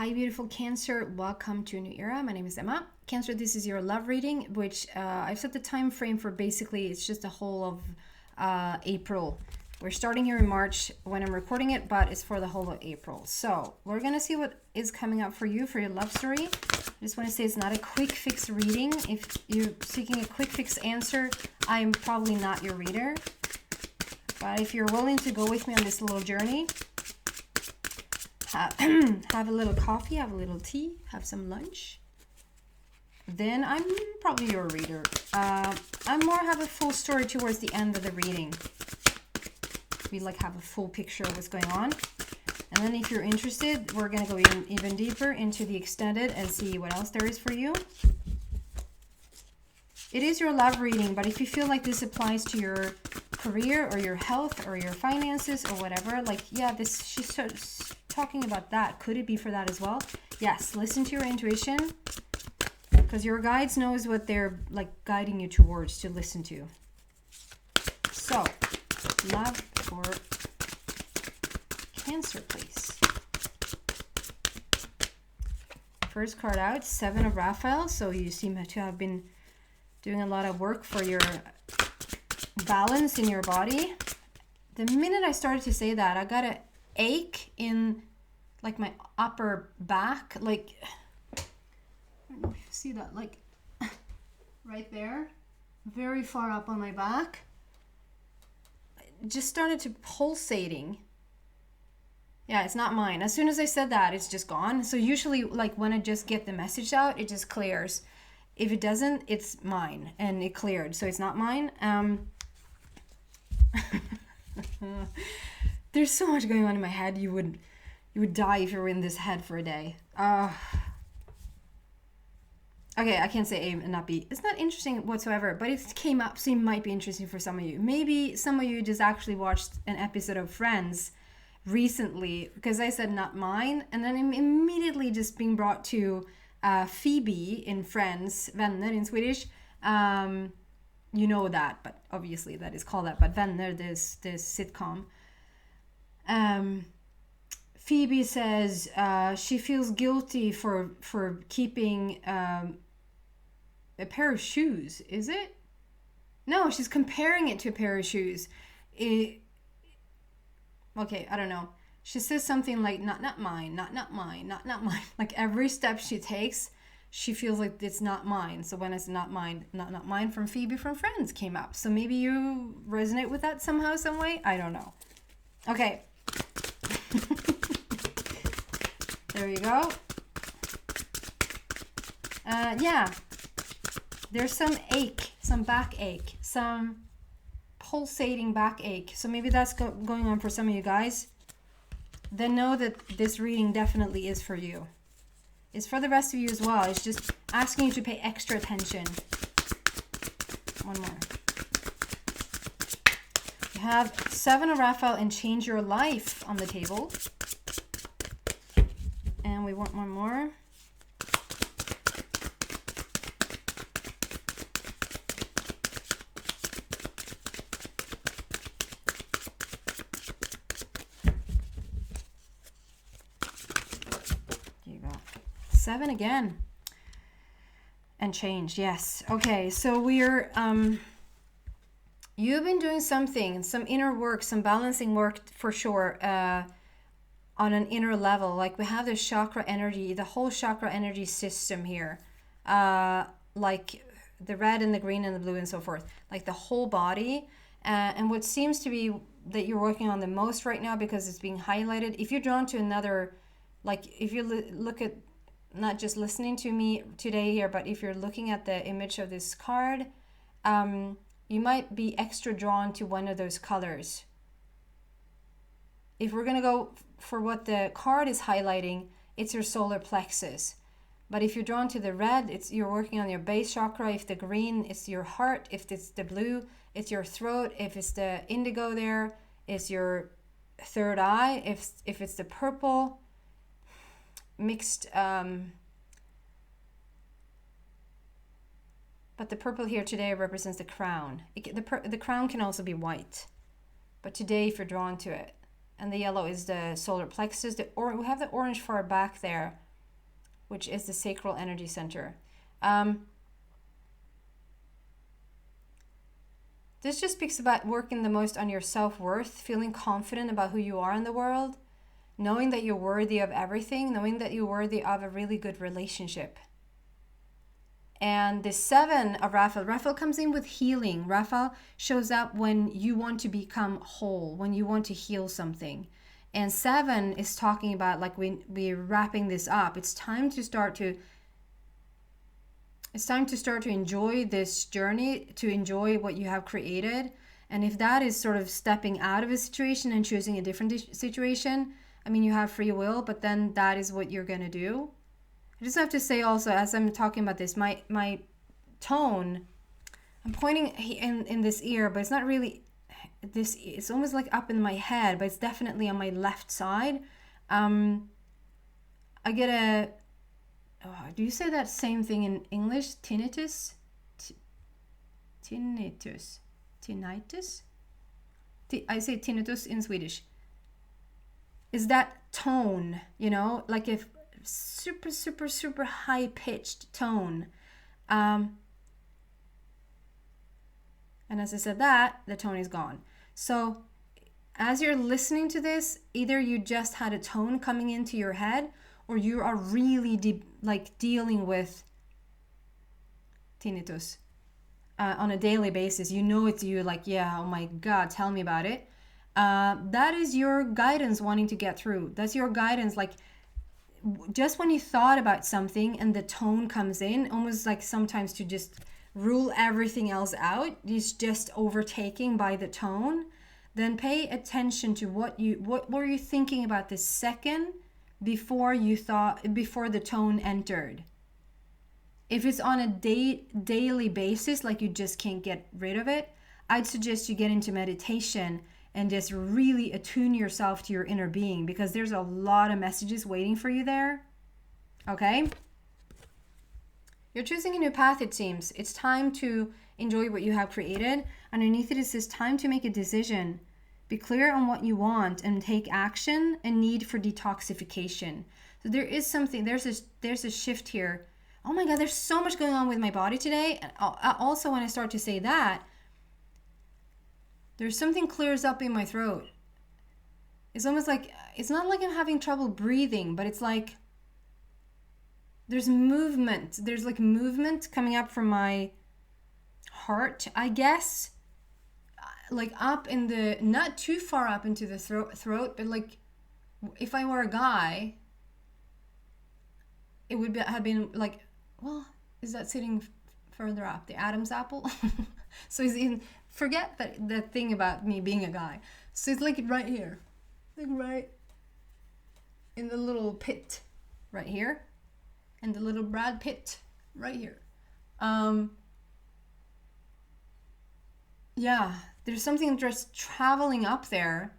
Hi, beautiful Cancer. Welcome to a new era. My name is Emma. Cancer, this is your love reading, which I've set the time frame for. Basically, it's just the whole of April. We're starting here in March when I'm recording it, but it's for the whole of April. So we're going to see what is coming up for you for your love story. I just want to say it's not a quick fix reading. If you're seeking a quick fix answer, I'm probably not your reader. But if you're willing to go with me on this little journey, have a little coffee, have a little tea, have some lunch, then I'm probably your reader. I more have a full story towards the end of the reading. We like have a full picture of what's going on. And then if you're interested, we're going to go even deeper into the extended and see what else there is for you. It is your love reading, but if you feel like this applies to your career or your health or your finances or whatever, like, yeah, this she's talking about that. Could it be for that as well? Yes, listen to your intuition, because your guides knows what they're like guiding you towards to listen to. So, love for Cancer, please. First card out, Seven of Raphael. So you seem to have been doing a lot of work for your balance in your body. The minute I started to say that, I got an ache in like my upper back, like, I don't know if you see that, like right there, very far up on my back. It just started to pulsating. Yeah, it's not mine. As soon as I said that, it's just gone. So usually, like, when I just get the message out, it just clears. If it doesn't, it's mine, and it cleared, so it's not mine. There's so much going on in my head. You would die if you were in this head for a day. Okay, I can't say A and not B. It's not interesting whatsoever, but it came up, so it might be interesting for some of you. Maybe some of you just actually watched an episode of Friends recently, because I said not mine, and then I'm immediately just being brought to Phoebe in Friends, Vänner in Swedish. You know that, but obviously that is called that. But Vänner, this sitcom. Phoebe says she feels guilty for keeping a pair of shoes. Is it? No, she's comparing it to a pair of shoes. Okay, I don't know. She says something like not mine, not mine, not mine. Like every step she takes, she feels like it's not mine. So when it's not mine, not mine from Phoebe from Friends came up. So maybe you resonate with that somehow, some way. I don't know. Okay. There you go. Yeah. There's some ache, some backache, some pulsating backache. So maybe that's going on for some of you guys. Then know that this reading definitely is for you. It's for the rest of you as well. It's just asking you to pay extra attention. One more. You have Seven of Raphael and Change Your Life on the table. And we want one more. Seven again. And change, yes. Okay, so we're you've been doing something, some inner work, some balancing work for sure, on an inner level. Like we have this chakra energy, the whole chakra energy system here, like the red and the green and the blue and so forth, like the whole body. And what seems to be that you're working on the most right now, because it's being highlighted, if you're drawn to another, like if you look at, not just listening to me today here, but if you're looking at the image of this card, you might be extra drawn to one of those colors. If we're going to go for what the card is highlighting, it's your solar plexus. But if you're drawn to the red, you're working on your base chakra. If the green, it's your heart. If it's the blue, it's your throat. If it's the indigo there, it's your third eye. If it's the purple, mixed, but the purple here today represents the crown. The crown can also be white, but today if you're drawn to it, and the yellow is the solar plexus. We have the orange far back there, which is the sacral energy center. This just speaks about working the most on your self-worth, feeling confident about who you are in the world, knowing that you're worthy of everything, knowing that you're worthy of a really good relationship. And the 7 of Raphael comes in with healing. Raphael shows up when you want to become whole, when you want to heal something. And 7 is talking about, like, we're wrapping this up. It's time to start to enjoy this journey, to enjoy what you have created. And if that is sort of stepping out of a situation and choosing a different situation, I mean, you have free will, but then that is what you're going to do. I just have to say also, as I'm talking about this, my tone, I'm pointing in this ear, but it's not really this, it's almost like up in my head, but it's definitely on my left side. I get a, do you say that same thing in English? Tinnitus? Tinnitus? I say tinnitus in Swedish. Is that tone, you know, like if super, super, super high pitched tone. And as I said that, the tone is gone. So as you're listening to this, either you just had a tone coming into your head, or you are really dealing with tinnitus on a daily basis. You know it's you, like, yeah, oh my God, tell me about it. That is your guidance wanting to get through. That's your guidance, like, just when you thought about something and the tone comes in, almost like sometimes to just rule everything else out, is just overtaking by the tone, then pay attention to what were you thinking about this second before the tone entered. If it's on a daily basis, like you just can't get rid of it, I'd suggest you get into meditation and just really attune yourself to your inner being, because there's a lot of messages waiting for you there. Okay? You're choosing a new path, it seems. It's time to enjoy what you have created. Underneath it says time to make a decision. Be clear on what you want and take action, and need for detoxification. So there is something, there's a shift here. Oh my God, there's so much going on with my body today. And also when I start to say that, there's something clears up in my throat. It's almost like, it's not like I'm having trouble breathing, but it's like there's movement. There's like movement coming up from my heart, I guess. Like up in the, not too far up into the throat, but like if I were a guy, it would have been like, well, is that sitting further up? The Adam's apple? So it's in, forget that thing about me being a guy. So it's like right here. Like right in the little pit right here. And the little Brad Pitt right here. Yeah, there's something just traveling up there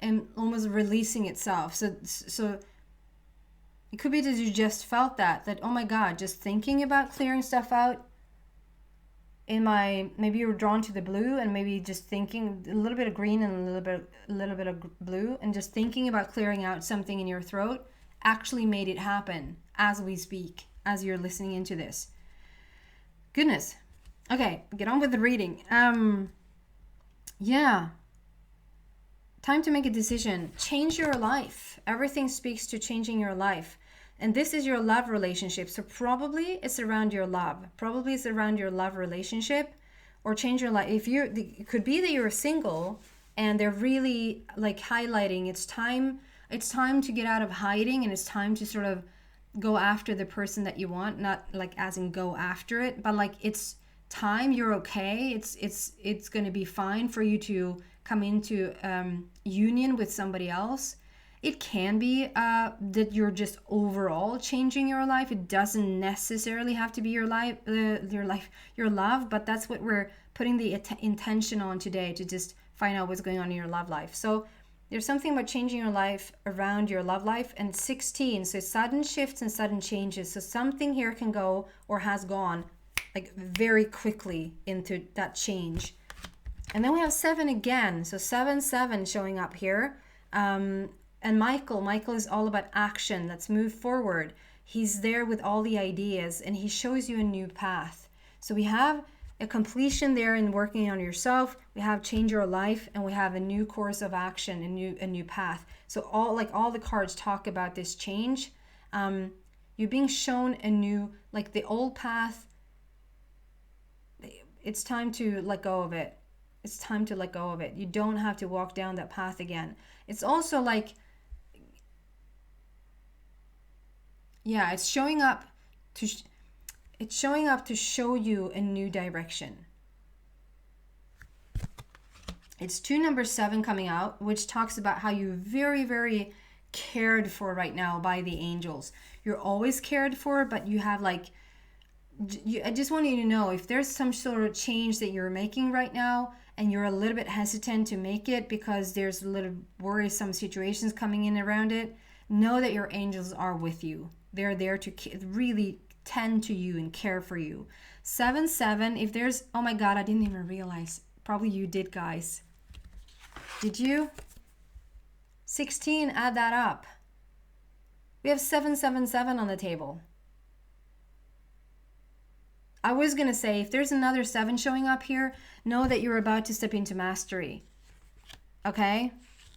and almost releasing itself. So it could be that you just felt that oh my God, just thinking about clearing stuff out. Maybe you were drawn to the blue, and maybe just thinking a little bit of green and a little bit of blue, and just thinking about clearing out something in your throat actually made it happen as we speak, as you're listening into this. Goodness. Okay, get on with the reading. Yeah. Time to make a decision. Change your life. Everything speaks to changing your life. And this is your love relationship. So probably it's around your love. Probably it's around your love relationship, or change your life. It could be that you're single and they're really like highlighting it's time to get out of hiding, and it's time to sort of go after the person that you want, not like as in go after it, but like it's time, you're okay. It's going to be fine for you to come into union with somebody else. It can be that you're just overall changing your life. It doesn't necessarily have to be your love, but that's what we're putting the intention on today, to just find out what's going on in your love life. So there's something about changing your life around your love life. And 16, so sudden shifts and sudden changes. So something here can go, or has gone, like very quickly into that change. And then we have 7 again. So 7 showing up here. And Michael is all about action. Let's move forward. He's there with all the ideas, and he shows you a new path. So we have a completion there in working on yourself. We have change your life, and we have a new course of action, a new path. So all the cards talk about this change. You're being shown a new, like the old path. It's time to let go of it. It's time to let go of it. You don't have to walk down that path again. It's also like, yeah, it's showing up to show you a new direction. It's 2 number 7 coming out, which talks about how you're very, very cared for right now by the angels. You're always cared for, but you have like, I just want you to know, if there's some sort of change that you're making right now and you're a little bit hesitant to make it because there's a little worrisome situations coming in around it, know that your angels are with you. They're there to really tend to you and care for you. 7-7, if there's, oh my God, I didn't even realize. Probably you did, guys. Did you? 16, add that up. We have 777 on the table. I was going to say, if there's another 7 showing up here, know that you're about to step into mastery. Okay?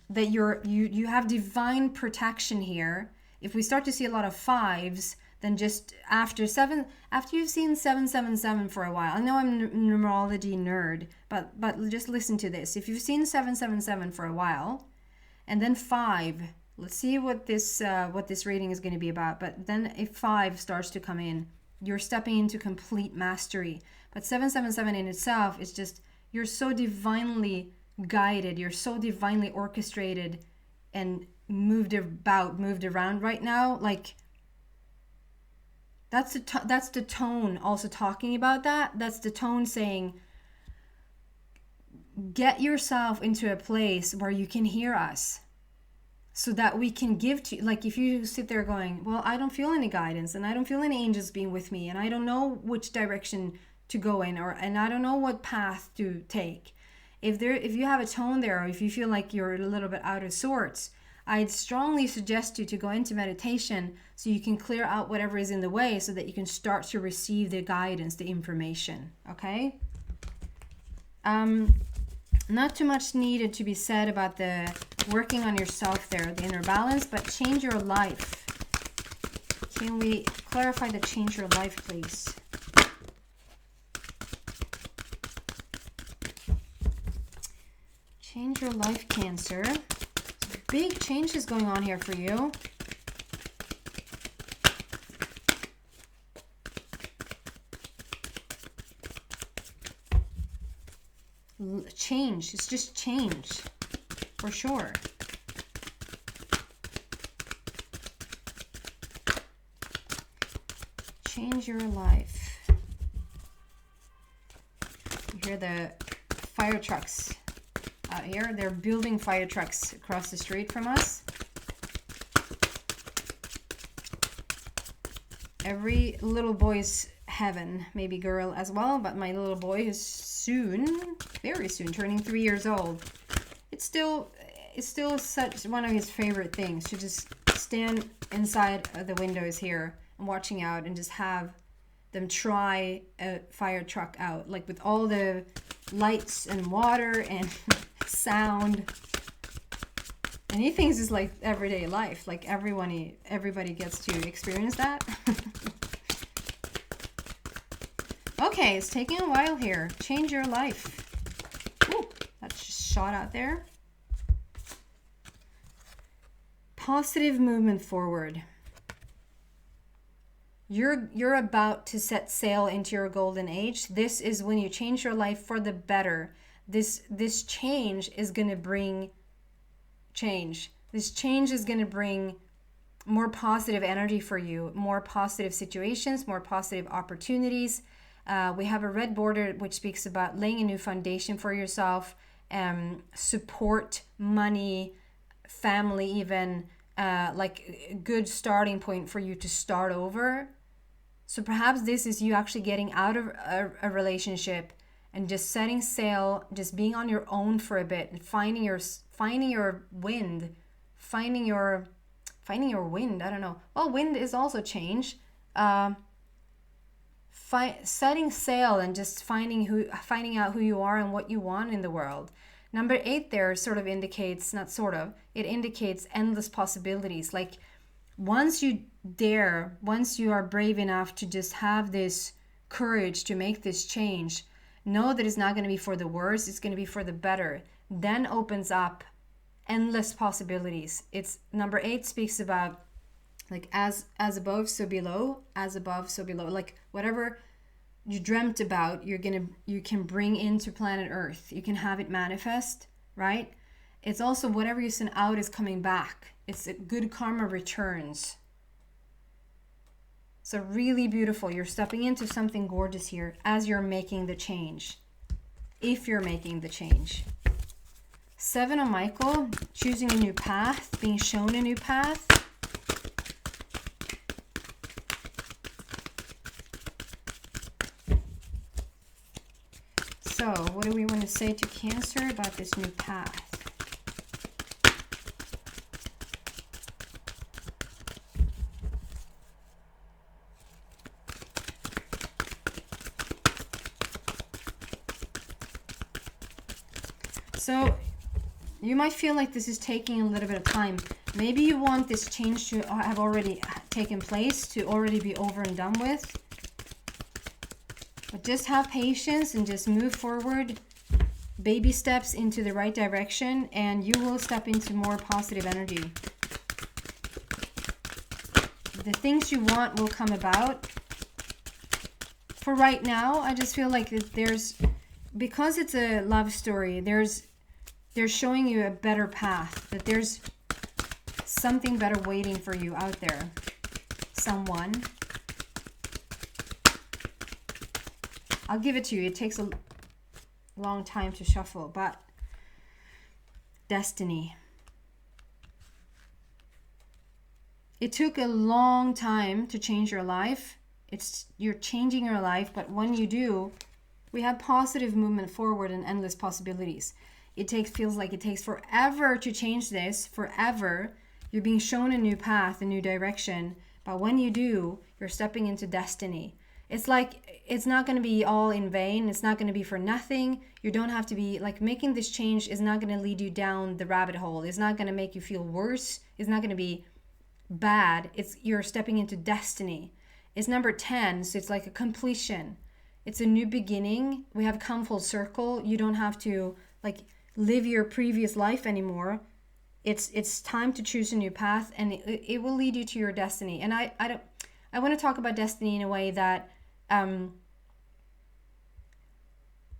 That you have divine protection here. If we start to see a lot of 5s, then just after you've seen 777 for a while. I know I'm a numerology nerd, but just listen to this. If you've seen 777 for a while, and then 5, let's see what this reading is going to be about. But then if 5 starts to come in, you're stepping into complete mastery. But 777 in itself is just, you're so divinely guided, you're so divinely orchestrated and moved around right now. Like, that's the tone also talking about that. That's the tone saying, get yourself into a place where you can hear us, so that we can give to you. Like, if you sit there going, well, I don't feel any guidance, and I don't feel any angels being with me, and I don't know which direction to go in, and I don't know what path to take. If you have a tone there, or if you feel like you're a little bit out of sorts, I'd strongly suggest you to go into meditation so you can clear out whatever is in the way, so that you can start to receive the guidance, the information. Okay? Not too much needed to be said about the working on yourself there, the inner balance, but change your life. Can we clarify the change your life, please? Change your life, Cancer. Big changes going on here for you. Change. It's just change, for sure. Change your life. You hear the fire trucks out here. They're building fire trucks across the street from us. Every little boy's heaven, maybe girl as well, but my little boy is soon, very soon, turning 3 years old. It's still such one of his favorite things to just stand inside the windows here and watching out and just have them try a fire truck out, like with all the lights and water and sound. And he thinks it's like everyday life, like everybody gets to experience that. Okay, it's taking a while here. Change your life. Ooh, that's just shot out there. Positive movement forward. You're about to set sail into your golden age. This is when you change your life for the better. This change is going to bring change. This change is going to bring more positive energy for you, more positive situations, more positive opportunities. We have a red border which speaks about laying a new foundation for yourself, support, money, family, even like a good starting point for you to start over. So perhaps this is you actually getting out of a relationship and just setting sail, just being on your own for a bit and finding your wind, finding your finding your wind. I don't know. Well, wind is also change. Setting sail and just finding out who you are and what you want in the world. Number 8 there sort of indicates, not sort of, it indicates endless possibilities. Like once you are brave enough to just have this courage to make this change, know that it's not going to be for the worse, it's going to be for the better. Then opens up endless possibilities. It's number 8 speaks about like as above so below, as above so below. Like whatever you dreamt about, you can bring into planet Earth. You can have it manifest, right? It's also whatever you send out is coming back. It's a good karma returns. So really beautiful. You're stepping into something gorgeous here as you're making the change. If you're making the change. 7 of Michael, choosing a new path, being shown a new path. So, what do we want to say to Cancer about this new path? So, you might feel like this is taking a little bit of time. Maybe you want this change to have already taken place, to already be over and done with. But just have patience and just move forward, baby steps into the right direction, and you will step into more positive energy. The things you want will come about. For right now, I just feel like because it's a love story, they're showing you a better path, that there's something better waiting for you out there. Someone. I'll give it to you. It takes a long time to shuffle, but destiny. It took a long time to change your life. You're changing your life, but when you do, we have positive movement forward and endless possibilities. Feels like it takes forever to change this, forever. You're being shown a new path, a new direction, but when you do, you're stepping into destiny. It's like, it's not going to be all in vain. It's not going to be for nothing. You don't have to be, like, making this change is not going to lead you down the rabbit hole. It's not going to make you feel worse. It's not going to be bad. You're stepping into destiny. It's number 10, so it's like a completion. It's a new beginning. We have come full circle. You don't have to, like, live your previous life anymore. It's time to choose a new path, and it will lead you to your destiny. And I want to talk about destiny in a way that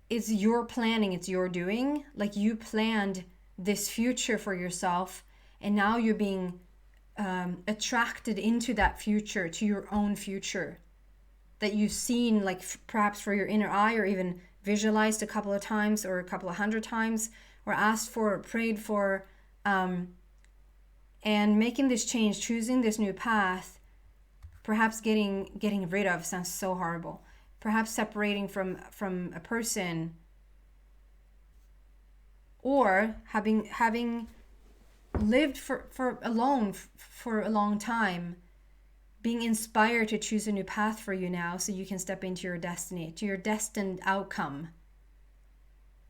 it's your planning, it's your doing. Like, you planned this future for yourself, and now you're being attracted into that future, to your own future that you've seen, like perhaps for your inner eye, or even visualized a couple of times or a couple of 100 times, or asked for, or prayed for, and making this change, choosing this new path. Perhaps getting rid of sounds so horrible. Perhaps separating from a person, or having lived alone for a long time, being inspired to choose a new path for you now, so you can step into your destiny, to your destined outcome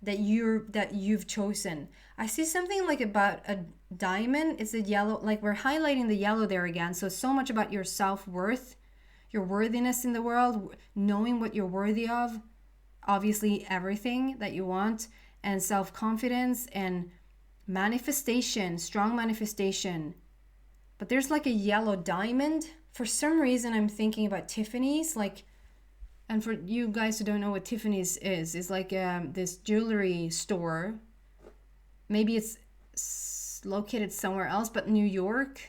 that you've chosen. I see something like about a diamond. It's a yellow, like we're highlighting the yellow there again. So much about your self-worth, your worthiness in the world, knowing what you're worthy of, obviously everything that you want, and self-confidence and manifestation, strong manifestation. But there's like a yellow diamond. For some reason, I'm thinking about Tiffany's, like, and for you guys who don't know what Tiffany's is, it's like this jewelry store. Maybe it's located somewhere else, but New York.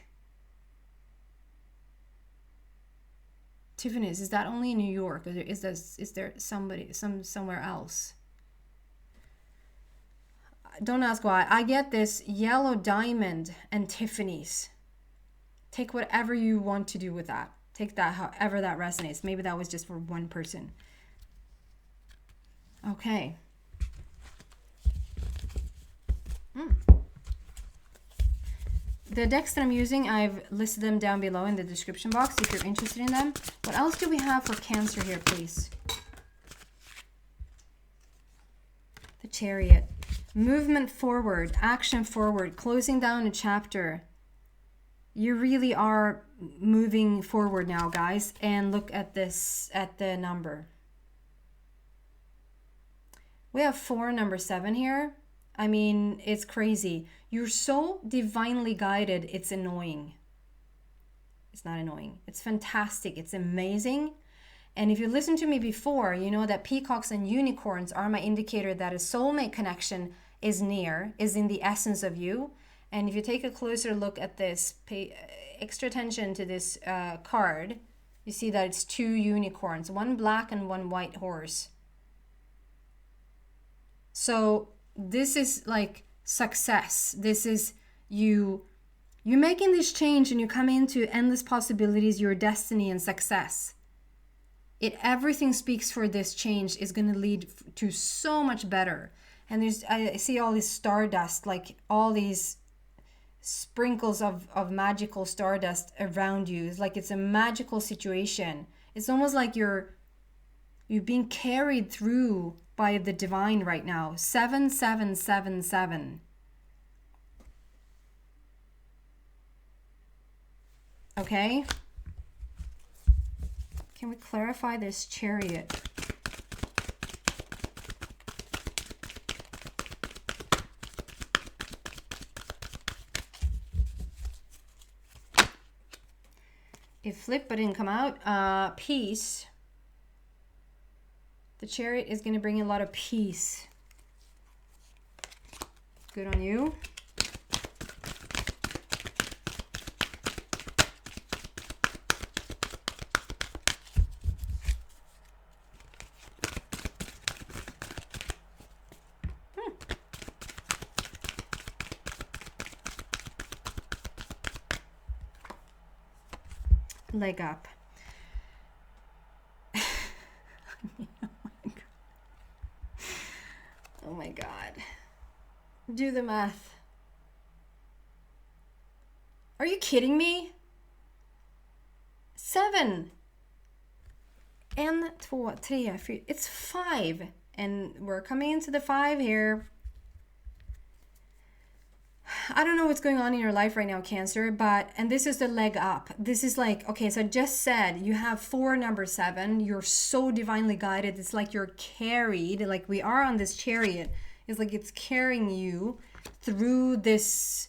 Tiffany's, is that only in New York, or is there somewhere else? Don't ask why. I get this yellow diamond and Tiffany's. Take whatever you want to do with that. Take that however that resonates. Maybe that was just for one person. Okay. The decks that I'm using, I've listed them down below in the description box if you're interested in them. What else do we have for Cancer here, please? The Chariot. Movement forward, action forward, closing down a chapter. You really are moving forward now, guys. And look at this, at the number. We have 4, number 7 here. I mean, it's crazy. You're so divinely guided, it's annoying. It's not annoying. It's fantastic. It's amazing. And if you listened to me before, you know that peacocks and unicorns are my indicator that a soulmate connection is near, is in the essence of you. And if you take a closer look at this, pay extra attention to this card, you see that it's 2 unicorns, 1 black and 1 white horse. So this is like success. This is you making this change, and you come into endless possibilities, your destiny and success. Everything speaks for this change is going to lead to so much better. And I see all this stardust, like all these sprinkles of magical stardust around you. It's like it's a magical situation. It's almost like you're being carried through by the divine right now. 7777. Okay? Can we clarify this Chariot? It flipped but didn't come out. Peace. The Chariot is going to bring a lot of peace. Good on you. Leg up. Oh my God. Do the math. Are you kidding me? 7. 1, 2, 3, 4. It's 5. And we're coming into the 5 here. I don't know what's going on in your life right now, Cancer, and this is the leg up. This is like, okay, so I just said you have 4, number 7. You're so divinely guided. It's like you're carried, like we are on this chariot. It's like it's carrying you through this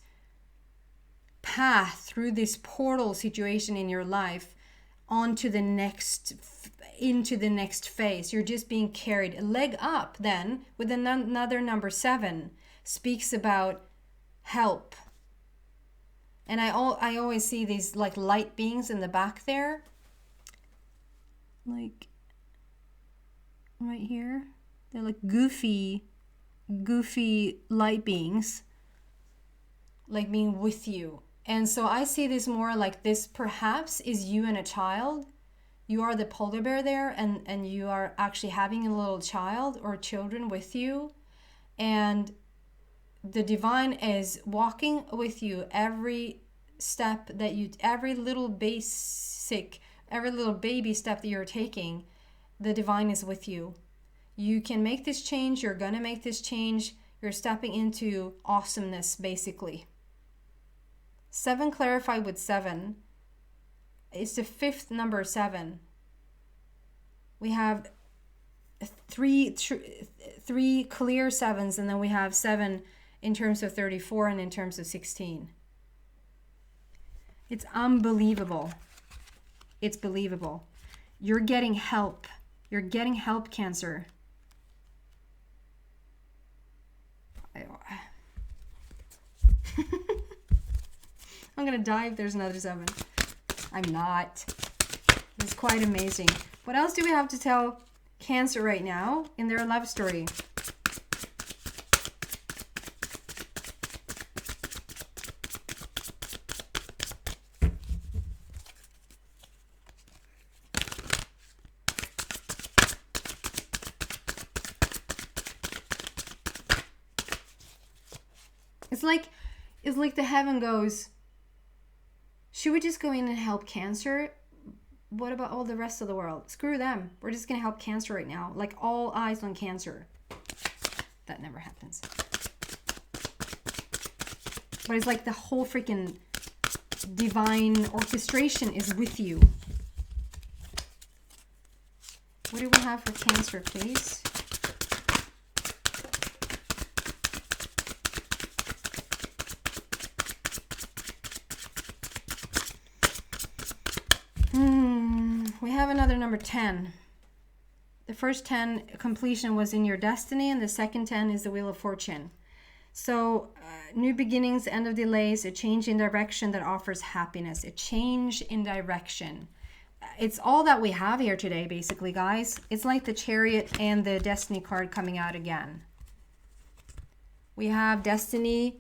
path, through this portal situation in your life, into the next phase. You're just being carried. A leg up then with another number 7 speaks about help. And I always see these like light beings in the back there, like right here. They're like goofy light beings, like being with you. And so I see this more like this perhaps is you and a child. You are the polar bear there, and you are actually having a little child or children with you, and the divine is walking with you every step that every little baby step that you're taking. The divine is with you. You can make this change. You're gonna make this change. You're stepping into awesomeness, basically. 7 clarified with 7. It's the 5th number 7. We have three clear 7s, and then we have 7 in terms of 34 and in terms of 16. It's unbelievable. It's believable. You're getting help. You're getting help, Cancer. I'm gonna die if there's another 7. I'm not. It's quite amazing. What else do we have to tell Cancer right now in their love story? It's like the heaven goes, should we just go in and help Cancer? What about all the rest of the world? Screw them. We're just going to help Cancer right now. Like all eyes on Cancer. That never happens. But it's like the whole freaking divine orchestration is with you. What do we have for Cancer, please? We have another number 10. The first 10 completion was in your destiny, and the second 10 is the Wheel of Fortune. So new beginnings, end of delays, a change in direction that offers happiness, a change in direction. It's all that we have here today, basically, guys. It's like the Chariot and the Destiny card coming out again. We have Destiny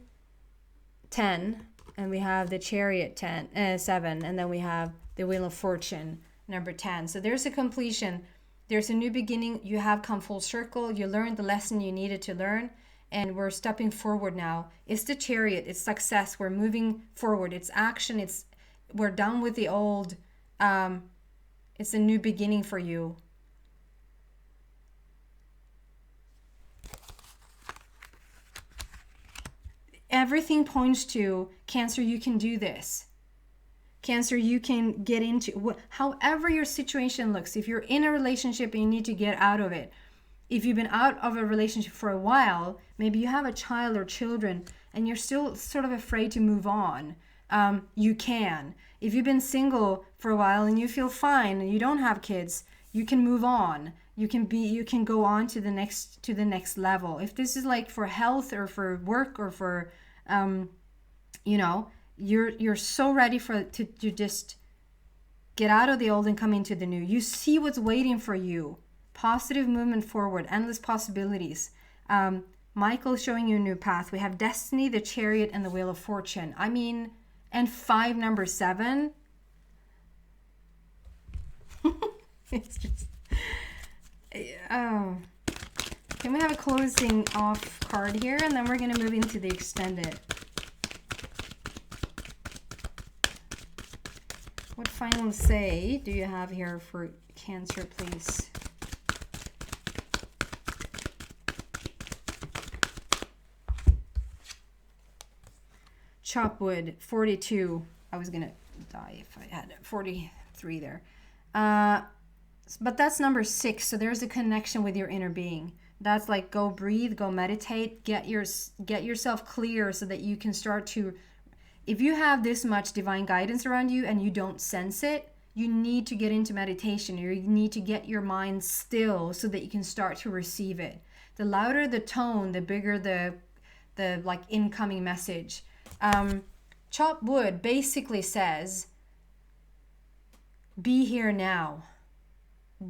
10, and we have the Chariot 7, and then we have the Wheel of Fortune, number 10. So there's a completion. There's a new beginning. You have come full circle. You learned the lesson you needed to learn, and we're stepping forward now. It's the Chariot. It's success. We're moving forward. It's action. We're done with the old. It's a new beginning for you. Everything points to Cancer, you can do this. Cancer, you can get into however your situation looks. If you're in a relationship and you need to get out of it, if you've been out of a relationship for a while, maybe you have a child or children and you're still sort of afraid to move on, you can. If you've been single for a while and you feel fine and you don't have kids, you can move on. You can go on to the next level. If this is like for health or for work or for you're so ready to just get out of the old and come into the new. You see what's waiting for you. Positive movement forward, endless possibilities. Michael showing you a new path. We have Destiny, the Chariot, and the Wheel of Fortune. I mean, and 5, number 7. It's just, oh. Can we have a closing off card here, and then we're going to move into the extended. What final say do you have here for Cancer, please? Chop wood, 42. I was gonna die if I had 43 there. But that's number 6. So there's a connection with your inner being. That's like go breathe, go meditate, get yourself clear so that you can start to. If you have this much divine guidance around you and you don't sense it, you need to get into meditation, or you need to get your mind still so that you can start to receive it. The louder the tone, the bigger the like incoming message. Chop wood basically says, be here now.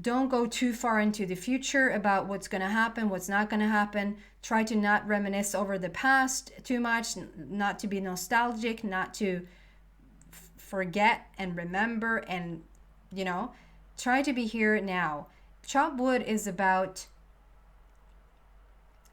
Don't go too far into the future about what's going to happen, what's not going to happen. Try to not reminisce over the past too much, not to be nostalgic, not to forget and remember, and, try to be here now. Chop wood is about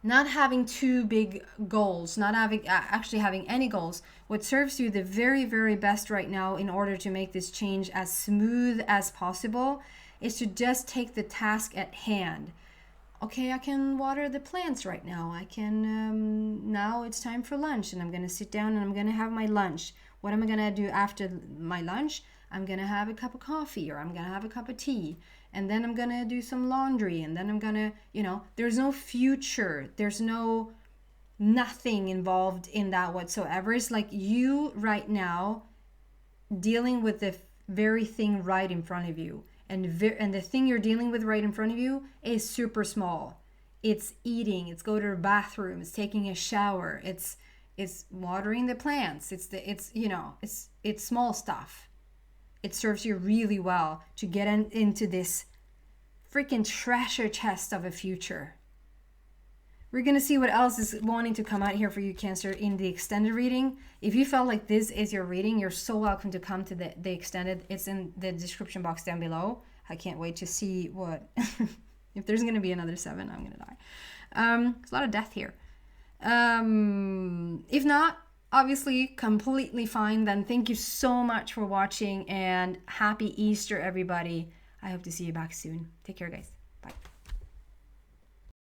not having too big goals, not actually having any goals. What serves you the very, very best right now in order to make this change as smooth as possible is to just take the task at hand. Okay, I can water the plants right now. I can, now it's time for lunch, and I'm going to sit down and I'm going to have my lunch. What am I going to do after my lunch? I'm going to have a cup of coffee, or I'm going to have a cup of tea. And then I'm going to do some laundry, and then I'm going to, there's no future. There's nothing involved in that whatsoever. It's like you right now dealing with the very thing right in front of you. And the thing you're dealing with right in front of you is super small. It's eating, it's go to the bathroom, it's taking a shower, it's watering the plants, it's small stuff. It serves you really well to get into this freaking treasure chest of a future. We're going to see what else is wanting to come out here for you, Cancer, in the extended reading. If you felt like this is your reading, you're so welcome to come to the extended. It's in the description box down below. I can't wait to see what... if there's going to be another 7, I'm going to die. There's a lot of death here. If not, obviously completely fine, then thank you so much for watching and happy Easter, everybody. I hope to see you back soon. Take care, guys. Bye.